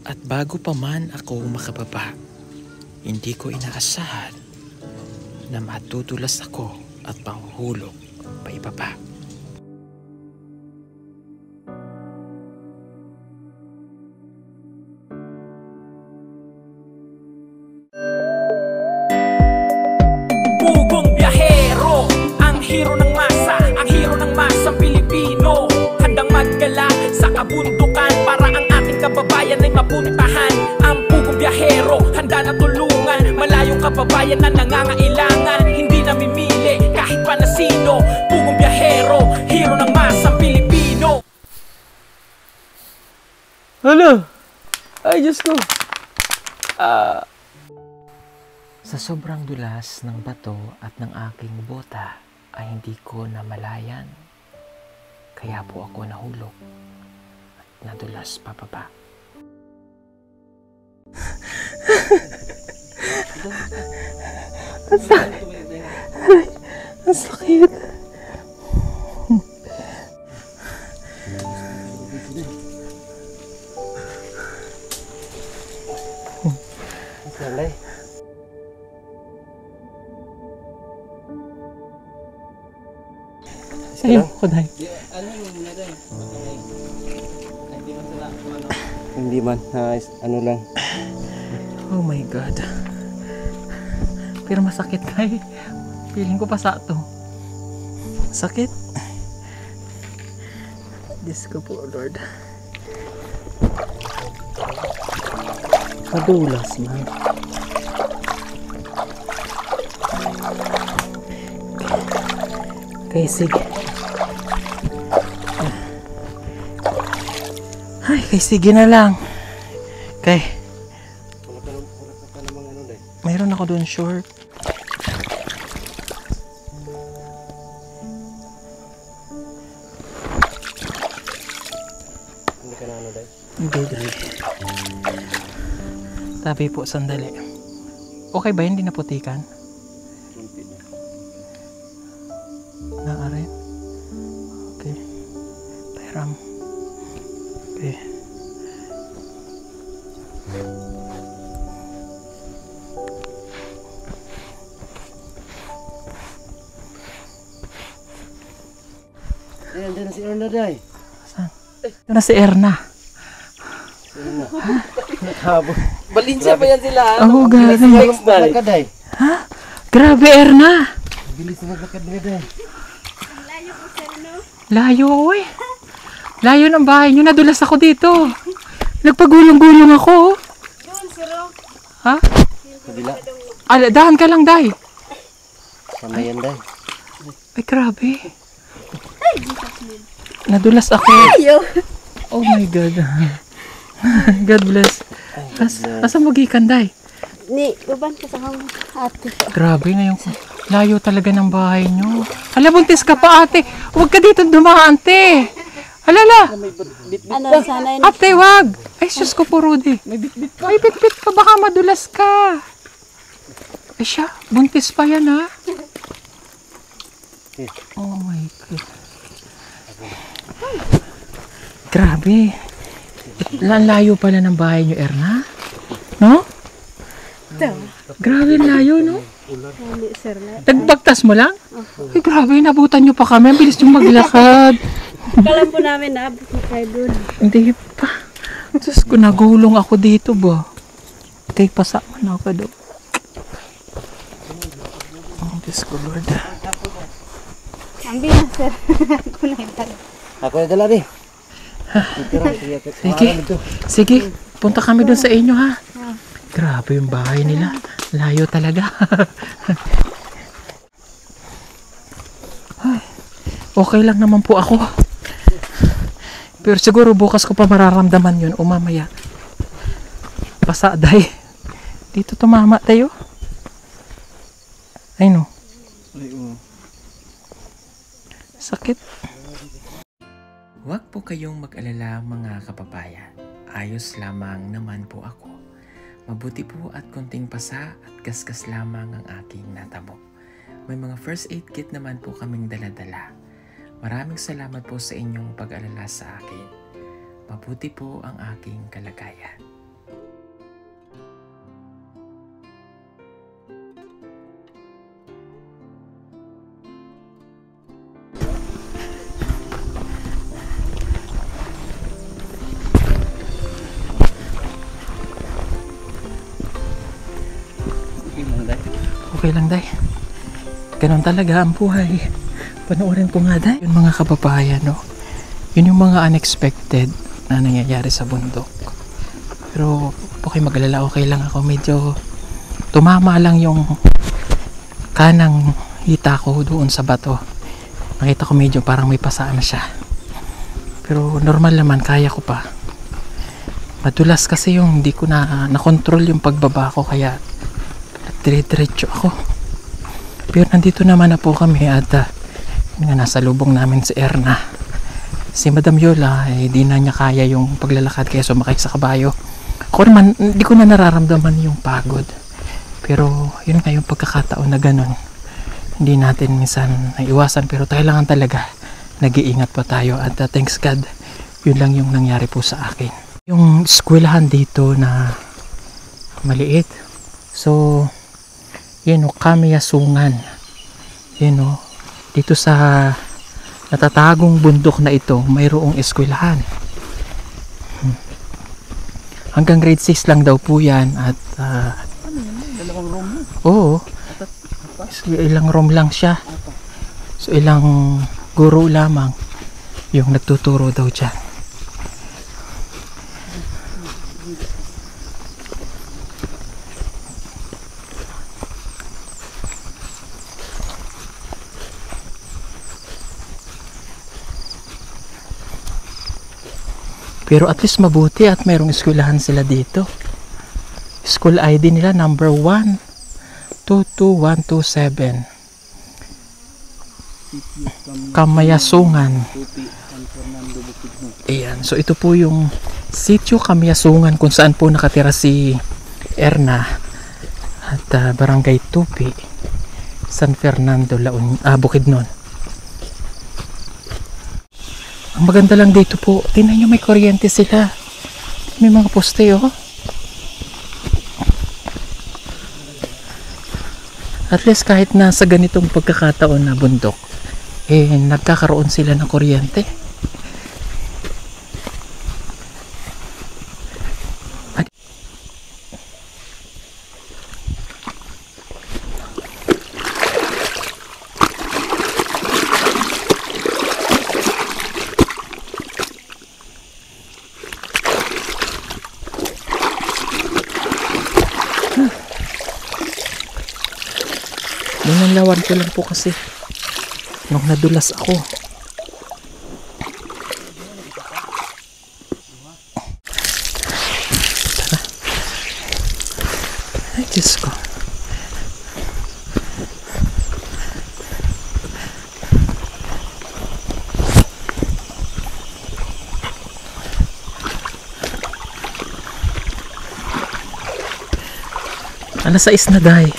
At bago pa man ako makababa, hindi ko inaasahan na matutulas ako at mahuhulog pa ibaba. Pugong biyahero, ang hero ng masa, ang hero ng masang Pilipino. Handang maggala sa kabundukan para ang ating kababayan ay mapuntahan. Ang pugong biyahero, handa na tulungan malayong kababayan na nangangailangan. Hindi namimili kahit pa na sino. Pugong biyahero, hero ng masang Pilipino. Hala! Ay, Diyos ko! Sa sobrang dulas ng bato at ng aking bota ay hindi ko namalayan. Kaya po ako nahulog at nadulas pababa. Ang sakit. Sa'yo ko, Day. Hindi man, ano lang. Oh my God. Pero masakit, Day. Feeling ko pa sa to. Sakit. Diyos ko po, Lord. Madulas man. Okay, sige. Ay, kay sige na lang. Okay. Mayroon ako doon short. Hindi ka na ano, Day? Hindi, Day. Tabi po, sandali. Okay ba? Hindi naputikan? Naarin? Okay. Pairam. Okay. Ayan, dyan na si Erna, Day. Saan? Yun na si Erna. Erna. Nakabo. Balinsya pa yan sila. Oh, Bilis na grabe. maglakad, Day. Ha? Grabe, Erna. Bilis na maglakad niya, Day. Layo, oy. Layo ng bahay nyo. Nadulas ako dito. Nagpagulong-gulong ako. Ha? Kabila. Dahan ka lang, Day. Sama yan, Day. Ay, grabe. Nadulas ako. Oh my God. God bless. Asa mo gikan, Day? Ni, uban ka sa kong ate. Grabe na yung layo talaga ng bahay nyo. Hala, buntis ka pa, ate. Huwag ka dito dumaan, ate. Halala. Ano, sana yun? Ate, wag. Ay, sus ko po, Rudy. May bitbit ka. May bitbit ka. Baka madulas ka. Ay siya, buntis pa yan, ha? Oh my God. Grabe. Layo pala ng bahay nyo, Erna. No? Grabe layo, no? Hindi, sir. Nagbagtas mo lang? Ay, grabe, nabutan nyo pa kami. Ang bilis nyo maglakad. Kalam po namin na abot na kayo doon. Hindi pa. Diyos ko, nagulong ako dito ba? Kay pasama na ako doon. Oh, Diyos ko, Lord. Ang bilang, sir. Ako na yung Ako na dala, Day. Sige, sige. Punta kami doon sa inyo, ha? Grabe yung bahay nila. Layo talaga. Ay, okay lang naman po ako. Pero siguro bukas ko pa mararamdaman yun o mamaya. Basa, Day. Dito tumama tayo. Ay, no. Sakit. Huwag po kayong mag-alala, mga kababayan. Ayos lamang naman po ako. Mabuti po at konting pasa at gasgas lamang ang aking natamo. May mga first aid kit naman po kaming dala-dala. Maraming salamat po sa inyong pag-alala sa akin. Mabuti po ang aking kalagayan. Okay lang, day. Ganon talaga ang buhay. Panoorin ko nga, day. Yung mga kababayan, no? Yun yung mga unexpected na nangyayari sa bundok. Pero okay, magalala, okay lang ako. Medyo tumama lang yung kanang hita ko doon sa bato. Nakita ko medyo parang may pasaan na siya. Pero normal naman, kaya ko pa. Madulas kasi yung hindi ko na-control yung pagbaba ko, kaya dire-diretso ako. Pero nandito naman na po kami at nasa lubong namin si Erna. Si Madam Yola, di na niya kaya yung paglalakad kaya sumakay sa kabayo. Ako naman, hindi ko na nararamdaman yung pagod. Pero yun nga yung pagkakataon na ganun. Hindi natin minsan naiwasan, pero kailangan talaga nag-iingat pa tayo. At thanks God, yun lang yung nangyari po sa akin. Yung eskwelahan dito na maliit. So, yun o, Kamiyasungan. Yun o, dito sa natatagong bundok na ito, mayroong eskwelahan. Hanggang grade 6 lang daw po yan. At Dalawang room mo. oo, ilang room lang siya. So ilang guro lamang yung nagtuturo daw dyan. Pero at least mabuti at mayroong eskwelahan sila dito. School ID nila number 122127. Kamiyasungan. Ayan. So ito po yung sitio Kamiyasungan kung saan po nakatira si Erna. At Barangay Tupi, San Fernando, Bukidnon. Ang maganda lang dito po, tingnan nyo, may kuryente sila. May mga poste, oh. At least kahit nasa ganitong pagkakataon na bundok, nagkakaroon sila ng kuryente. Ninalawan ko lang po kasi nung nadulas ako. Tara. Ay, Diyos ko. Alas 6 na, day.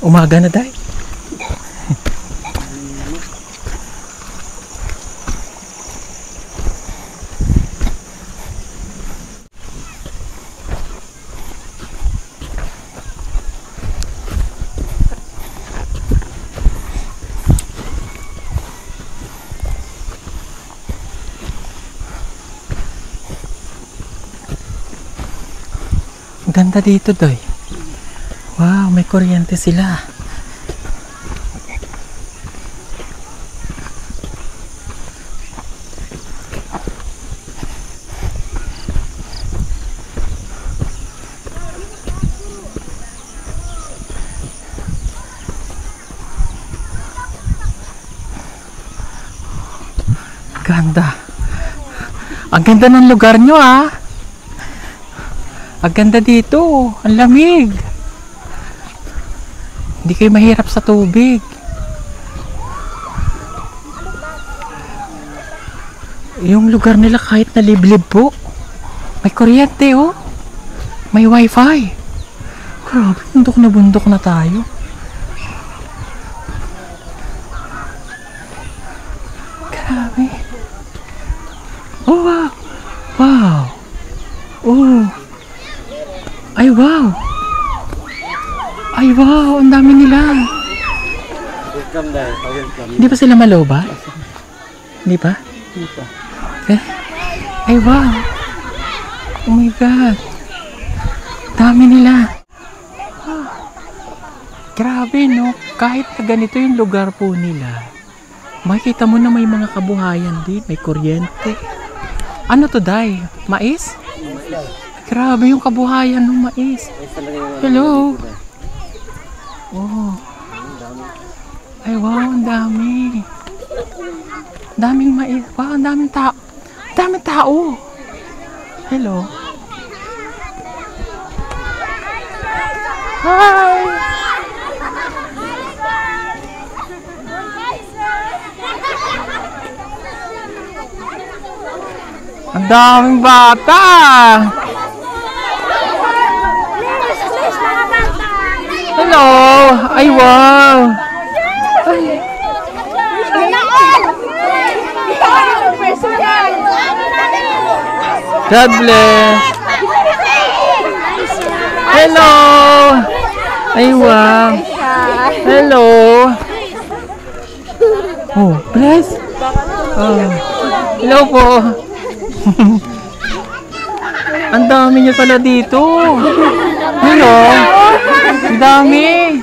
Umaga na, day. Ang ganda dito, day. Wow, may kuryente sila. Ganda. Ang ganda ng lugar nyo, ah. Ang ganda dito. Ang lamig. Hindi kayo mahirap sa tubig. Yung lugar nila kahit na liblib po. May kuryente oh. May wifi. Grabe, bundok na tayo. Grabe. Oh wow. Wow. Oh. Ay wow. Ay wow, ang dami nila. Welcome dahil. Welcome. Hindi pa sila maloba? Hindi pa? Hindi pa. Okay. Ay wow. Oh my God. Dami nila. Ah. Grabe no. Kahit na ganito yung lugar po nila, makikita mo na may mga kabuhayan din. May kuryente. Ano to, Day? Mais? Grabe yung kabuhayan ng mais. Hello. Oh. Ay wow, ang dami. Daming mais. Wow, ang daming tao. Daming tao. Hello. Hi. Ang daming bata. Hello. Ay wow. Ay. God bless. Hello. Ay wow. Hello. Oh, bless. Oh. Hello po. Ang dami niyo pala dito. Hello. Ang dami.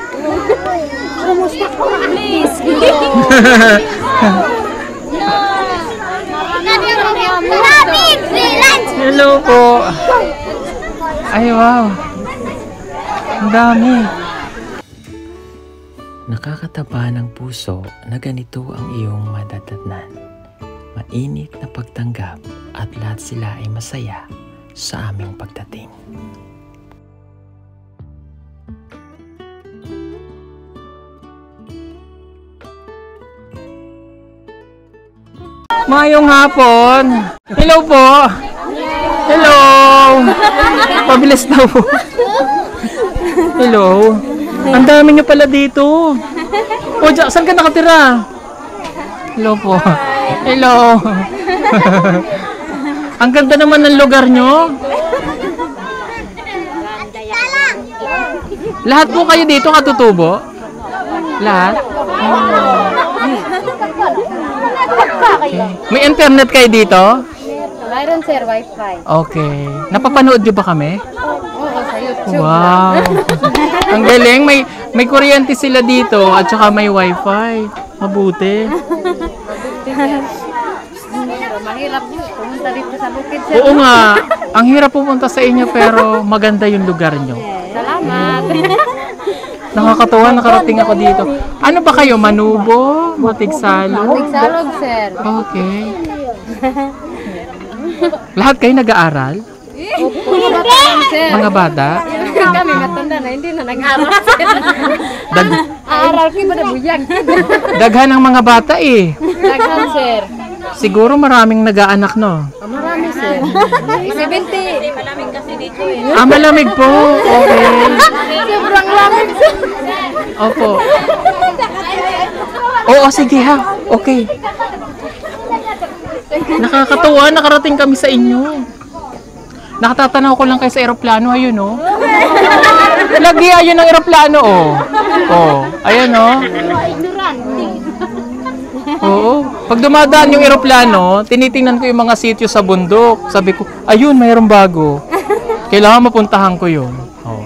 Hello po. Ay wow. Ang dami. Nakakataba ng puso na ganito ang iyong madadatnan. Mainit na pagtanggap at lahat sila ay masaya sa aming pagdating. Mayong hapon. Hello po. Hello. Pabilis daw po. Hello. Ang dami niyo pala dito. O, saan ka nakatira? Hello po. Hello. Ang ganda naman ng lugar nyo. Lahat po kayo dito katutubo? Lahat? Okay. May internet kayo dito? Mayroon sir, wifi. Okay. Napapanood nyo ba kami? Oo, sa YouTube. Wow. Ang galing. May kuryente sila dito at saka may wifi. Mabuti. Mahirap pumunta dito sa bukid sir. Oo nga. Ang hirap pumunta sa inyo pero maganda yung lugar nyo. Salamat. Nakakatuwa, nakarating ako dito. Ano ba kayo? Manubo? Matigsalog? Tigsalog sir. Okay. Lahat kayo nag-aaral? Mga bata lang sir. Mga bata? Kami matanda na, hindi na nag-aaral sir. Aaral kita na buyag. Daghan ang mga bata eh. Daghan sir. Siguro maraming nag-aanak no? Marami sir. 70. Malamig kasi dito eh. Ah, malamig po. Okay. Sobrang lamig sir. Opo. Oo, sige ha. Okay. Nakakatuwa, nakarating kami sa inyo. Nakatatanaw ko lang kayo sa eroplano, ayun oh. Lagi ayun ang eroplano oh. Oh, ayun oh. Oo. Pag dumadaan yung eroplano, tinitingnan ko yung mga sityo sa bundok. Sabi ko, ayun, mayroong bago. Kailangan mapuntahan ko yun. Oh.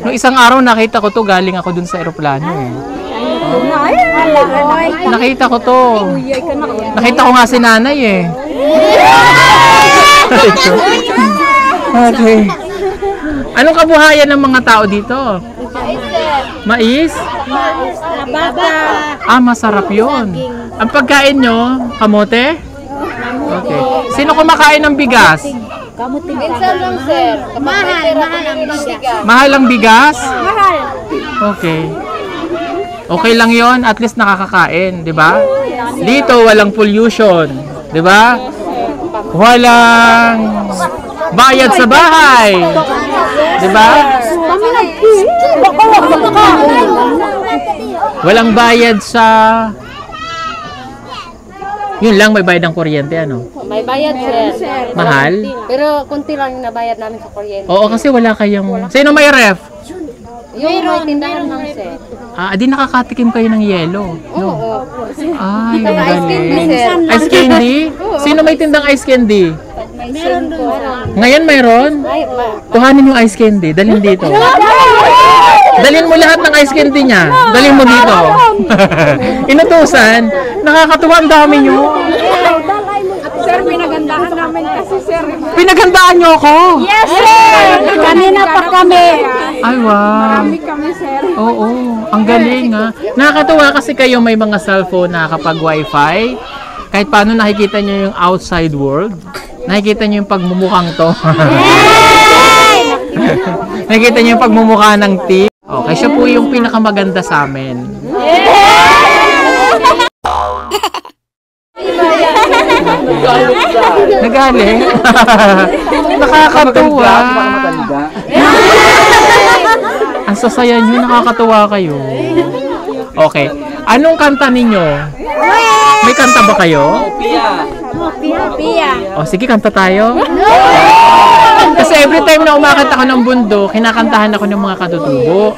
Noong isang araw nakita ko to, galing ako dun sa eroplano eh. Nakita ko to. Nakita ko nga si nanay eh. Okay. Anong kabuhayan ng mga tao dito? Mais? Ah, masarap yun. Ang pagkain nyo, kamote? Okay. Sino kumakain ng bigas? Minsan lang, sir. Mahal ang bigas. Mahal ang bigas? Mahal. Okay. Okay lang yon, at least nakakakain, di ba? Dito, walang pollution, di ba? Walang bayad sa bahay, di ba? Walang bayad sa... Yun lang, may bayad ng kuryente, ano? May bayad, sir. Mahal? Pero konti lang yung nabayad namin sa kuryente. Oo, kasi wala kayong... Sino may ref? Yung may tindahan lang, sir. Di nakakatikim kayo ng yelo. No? Oo. Ay, ang Ice candy, galing. sir. Ice candy? Sino may tindang ice candy? Meron po. Ngayon mayroon? Kuhanin yung ice candy. Dalhin dito. Dalhin mo lahat ng ice candy niya. Dalhin mo dito. Inutusan. Nakakatuwa, ang dami nyo. Sir, pinagandahan namin kasi, sir. Pinaghandaan nyo ako. Yes, sir! Kanina pa kami. Ay, wow. Kami, sir. Oo, ang galing ha. Nakakatuwa kasi kayo may mga cellphone na kapag wifi. Kahit paano nakikita nyo yung outside world. Nakikita nyo yung pagmumukhang to. Nakikita nyo yung pagmumukha ng team. Okay, siya po yung pinakamaganda sa amin. Nagaling? Nakakatuwa. Ang sasaya nyo, nakakatuwa kayo. Okay. Anong kanta ninyo? May kanta ba kayo? Pia. O sige, kanta tayo. Kasi every time na umakit ako ng bundok, kinakantahan ako ng mga katutubo.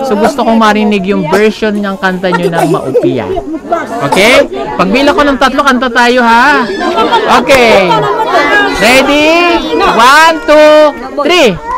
So gusto kong marinig yung version ng kanta nyo ng Maupiya. Okay? Pagbilang ko ng 3, kanta tayo ha. Okay. Ready? 1, 2, 3.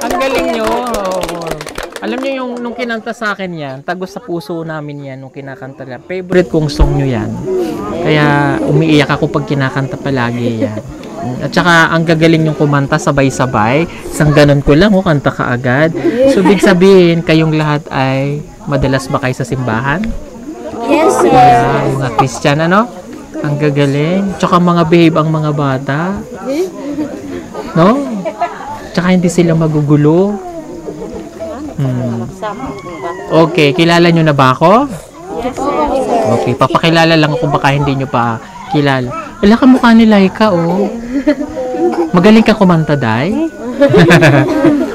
Ang galing nyo. Alam nyo yung nung kinanta sa akin yan, tagos sa puso namin yan nung kinakanta lang. Favorite kong song nyo yan. Kaya umiiyak ako pag kinakanta palagi yan. At saka ang gagaling yung kumanta sabay-sabay. Isang ganun ko lang, kanta ka agad. So big sabihin, kayong lahat ay madalas ba kayo sa simbahan? Yes, sir. Yeah, mga Christian, ano? Ang gagaling. Tsaka mga behave ang mga bata. No? Tsaka hindi sila magugulo. Okay, kilala nyo na ba ako? Okay, papakilala lang ako baka hindi nyo pa kilala. Wala ka mukha ni Laika, oh. Magaling ka kumanta, Day.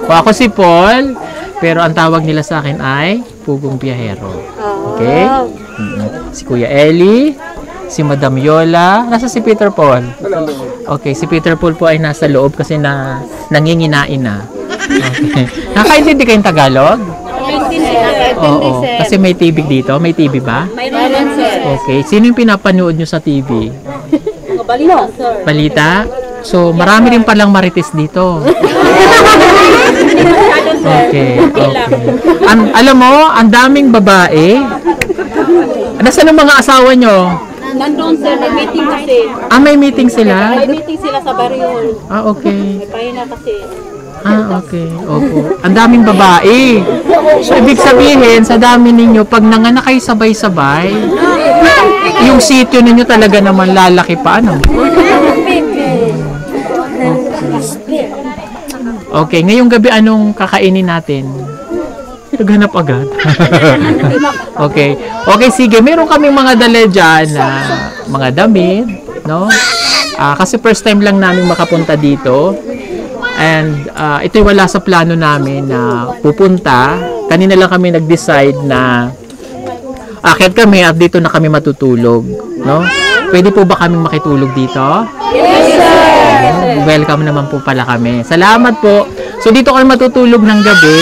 O ako si Paul, pero ang tawag nila sa akin ay Pugong Biyahero. Okay? Si Kuya Eli, si Madam Yola. Nasa si Peter Paul? Okay, si Peter Paul po ay nasa loob kasi nanginginain na. Okay. Nakaintindi kayong Tagalog? Oo, kasi may TV dito. May TV ba? Mayroon, sir. Okay, sino yung pinapanood nyo sa TV? Balita, sir. Balita? So, marami rin palang marites dito. Okay, okay. Alam mo, ang daming babae. Nasaan ang mga asawa nyo? Nandun, sir. Nag-meeting kasi. May meeting sila? Nag-meeting sila sa baryo. Okay. May pahinga kasi. Okay. Opo. Ang daming babae. So, ibig sabihin, sa dami ninyo, pag nanganak kayo sabay-sabay, yung sityo ninyo talaga naman lalaki pa, ano? Okay, ngayong gabi anong kakainin natin? Naghanap agad. Okay. Okay, sige. Meron kaming mga dala dyan na mga damit, no? Kasi first time lang namin makapunta dito. And ito'y wala sa plano namin na pupunta. Kanina lang kami nag-decide na akit kami at dito na kami matutulog, no? Pwede po ba kaming makitulog dito? Yes, sir. Welcome naman po pala kami. Salamat po. So dito kami matutulog ng gabi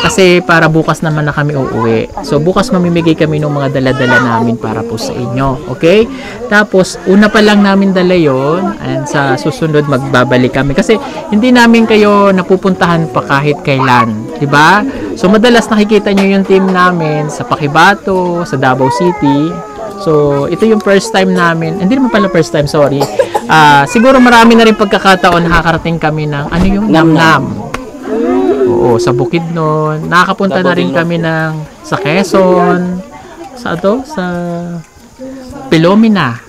kasi para bukas naman na kami uuwi. So bukas mamimigay kami ng mga dala-dala namin para po sa inyo. Okay? Tapos una pa lang namin dala yon, and sa susunod magbabalik kami kasi hindi namin kayo napupuntahan pa kahit kailan, 'di ba? So madalas nakikita niyo yung team namin sa Pakibato, sa Davao City. So ito yung first time namin. Hindi naman pala first time, sorry. Siguro marami na rin pagkakataon nakakarating kami ng ano yung Namnam. Oo, sa Bukidnon. Nakakapunta na rin kami sa Quezon. Sa Pilomina.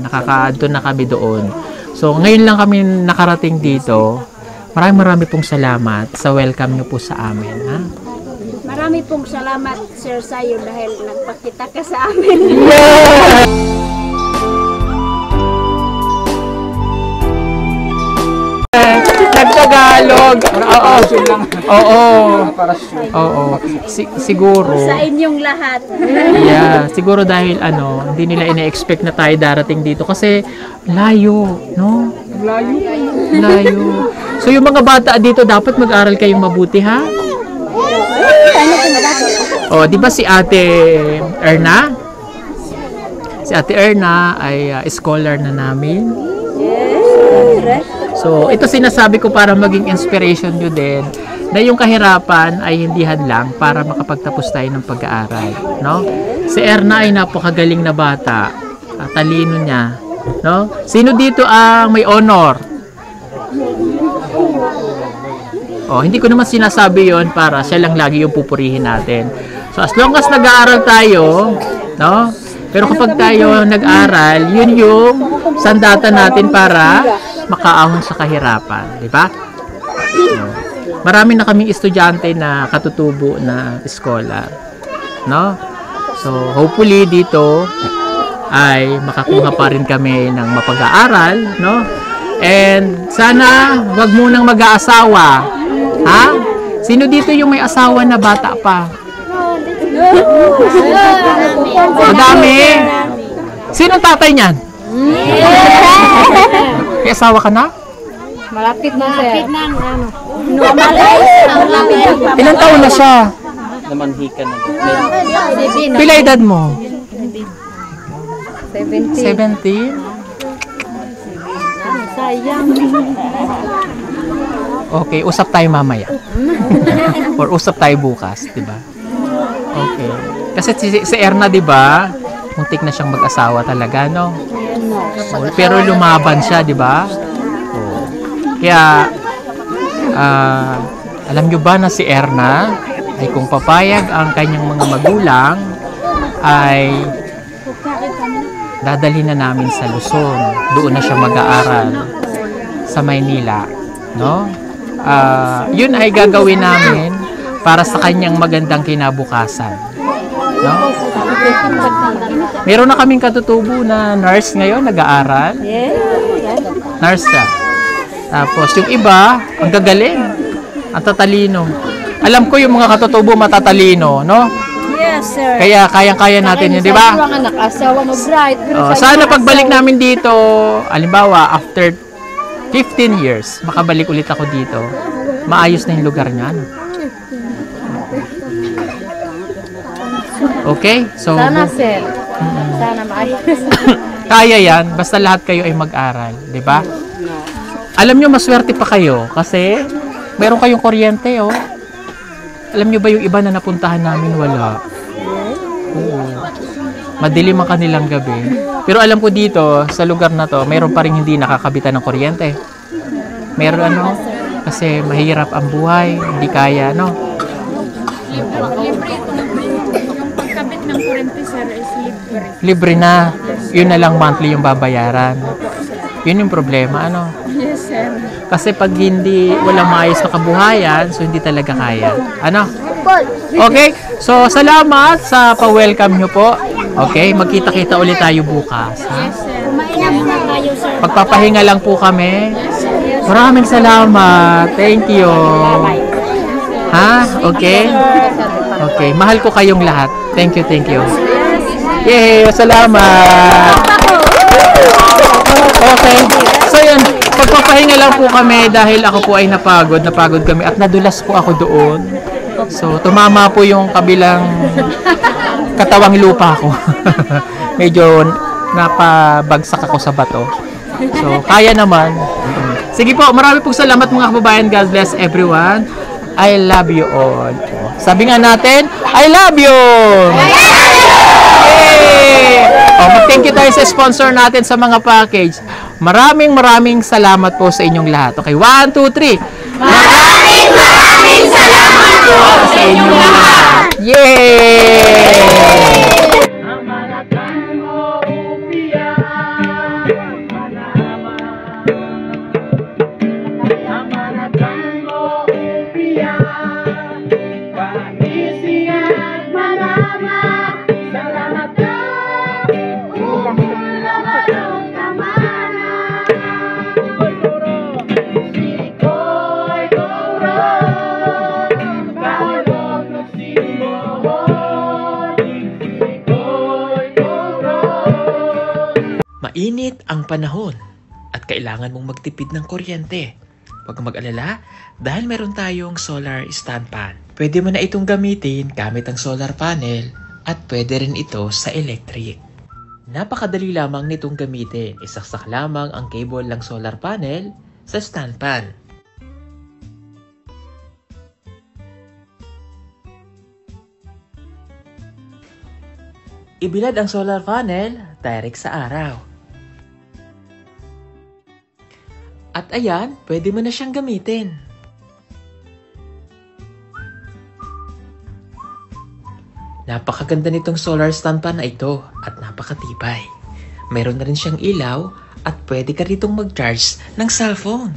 Nakakaadto na kami doon. So, ngayon lang kami nakarating dito. Marami pong salamat sa welcome nyo po sa amin. Ha? Marami pong salamat, Sir Sayo, dahil nagpakita ka sa amin. Nagtagalog. Oo. Siguro. Sa inyong lahat. Yeah, siguro dahil hindi nila ina-expect na tayo darating dito kasi layo, no? Layo. So yung mga bata dito dapat mag-aral kayong mabuti, ha? Di ba si Ate Erna? Si Ate Erna ay scholar na namin. So, ito sinasabi ko para maging inspiration nyo din na yung kahirapan ay hindi hadlang para makapagtapos tayo ng pag-aaral, no? Si Erna ay napakagaling na bata. Talino niya, no? Sino dito ang may honor? Hindi ko naman sinasabi yon para siya lang lagi yung pupurihin natin. So, as long as nag-aaral tayo, no? Pero kapag tayo nag-aral, yun yung sandata natin para makaahon sa kahirapan, di ba? Marami na kaming estudyante na katutubo na scholar, no? So, hopefully dito ay makakuha pa rin kami ng mapag-aaral, no? And sana wag munang mag-aasawa, ha? Sino dito yung may asawa na bata pa? Madami. Sino tatay niyan? May asawa ka na? Malapit na, sir. Ilang taon na siya? Namanhika na. Pila edad mo? 17. 17? Sayang. Okay, usap tayo mamaya. Or usap tayo bukas, di ba? Okay. Kasi si Erna, di ba? Muntik na siyang mag-asawa talaga, no? Pero lumaban siya, di ba? Kaya, alam nyo ba na si Erna ay kung papayag ang kanyang mga magulang ay dadalhin na namin sa Luzon. Doon na siya mag-aaral sa Maynila, no? Yun ay gagawin namin para sa kanyang magandang kinabukasan, no? Meron na kaming katutubo na nurse ngayon, nag-aaral. Nurse siya. Tapos yung iba, ang gagaling, ang tatalino. Alam ko yung mga katutubo matatalino, no? Yes, sir. Kaya kayang-kaya natin yun, di ba? Sa anak, asawa mo bright. Pero Oh, sa sana iyo, pagbalik asawa- namin dito, alimbawa, after 15 years, makabalik ulit ako dito. Maayos na yung lugar niya. Ano? Okay? So, Sana, sir. Sana maayos. kaya yan, basta lahat kayo ay mag-aral, di ba? Alam nyo, maswerte pa kayo kasi meron kayong kuryente, oh. Alam nyo ba yung iba na napuntahan namin, wala. Oo. Madilim ang kanilang gabi. Pero alam ko dito, sa lugar na to, mayroon pa rin hindi nakakabitan ng kuryente. Meron ano, kasi mahirap ang buhay, hindi kaya, no? Yung pagkabit ng kurente, sir, is libre. Libre na. Yun na lang monthly yung babayaran. Yun yung problema, ano? Yes, sir. Kasi pag hindi walang maayos na kabuhayan, so hindi talaga kaya. Ano? Okay? So, salamat sa pa-welcome nyo po. Okay? Magkita-kita ulit tayo bukas. Ha? Mainam na tayo, sir. Pagpapahinga lang po kami. Maraming salamat. Thank you. Ha? Okay? Okay. Mahal ko kayong lahat. Thank you, thank you. Yay! Salamat! Okay. So yun, pagpapahinga lang po kami dahil ako po ay napagod kami at nadulas po ako doon. So tumama po yung kabilang katawang lupa ko. Medyo napabagsak ako sa bato. So kaya naman. Sige po, marami pong salamat mga kababayan. God bless everyone. I love you all. Sabi nga natin, I love you! Yay! Mag-thank you tayo sa sponsor natin sa mga package. Maraming salamat po sa inyong lahat. Okay, 1, 2, 3. Maraming salamat po sa inyong lahat. Yay! Mainit ang panahon at kailangan mong magtipid ng kuryente. Huwag kang mag-alala dahil meron tayong solar stand fan. Pwede mo na itong gamitin gamit ang solar panel at pwede rin ito sa electric. Napakadali lamang nitong gamitin. Isaksak lamang ang cable ng solar panel sa stand fan. Ibilad ang solar panel direct sa araw. At ayan, pwede mo na siyang gamitin. Napakaganda nitong solar stand fan na ito at napakatibay. Mayroon na rin siyang ilaw at pwede ka ritong mag-charge ng cellphone.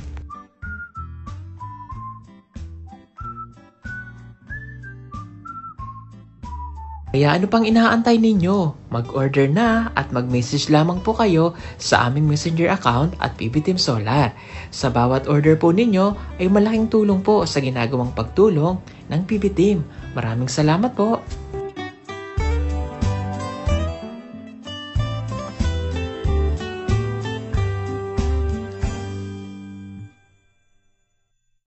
Kaya ano pang inaantay ninyo? Mag-order na at mag-message lamang po kayo sa aming messenger account at PB Team Solar. Sa bawat order po ninyo ay malaking tulong po sa ginagawang pagtulong ng PB Team. Maraming salamat po!